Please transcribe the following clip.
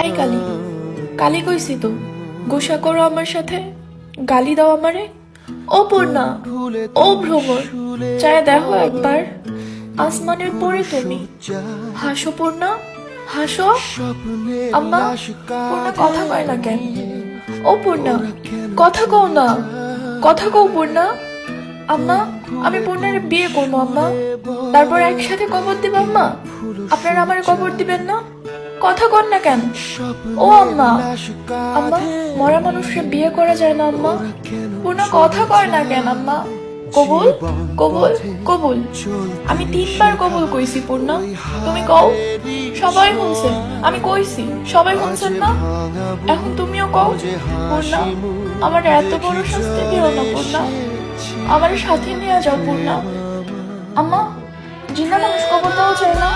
এই কালি, কালি কইছি তো, গোসা করো আমার সাথে, গালি দাও আমারে। ও পূর্ণা, ও ভ্রমর, চায় দেখো একবার, আসমানের পরে তুমি। হাসো পূর্ণা, হাসো। আম্মা, পূর্ণা কথা কয় না কেন? ও পূর্ণা, কথা কও না, কথা কও পূর্ণা। আম্মা, আমি পূর্ণার বিয়ে করবো আম্মা, তারপর একসাথে কবর দিব আম্মা। আপনারা আমার কবর দিবেন না? কথা কন না কেন? ও আম্মা, আম্মা, মরা মানুষকে বিয়ে করা যায় না আম্মা? পূর্ণা কথা কয় না কেন আম্মা? কবুল, কবুল, কবুল। আমি 3বার কবুল কইছি পূর্ণা, তুমি কও। সবাই শুনছে, আমি কইছি, সবাই শুনছেন না? এখন তুমিও কও। পূর্ণা, আমার এত বড় শাস্তি দিও না পূর্ণা, আমার সাথে নিয়ে যাও পূর্ণা। আম্মা, জিন্দা মানুষ কবর দেওয়া যায় না?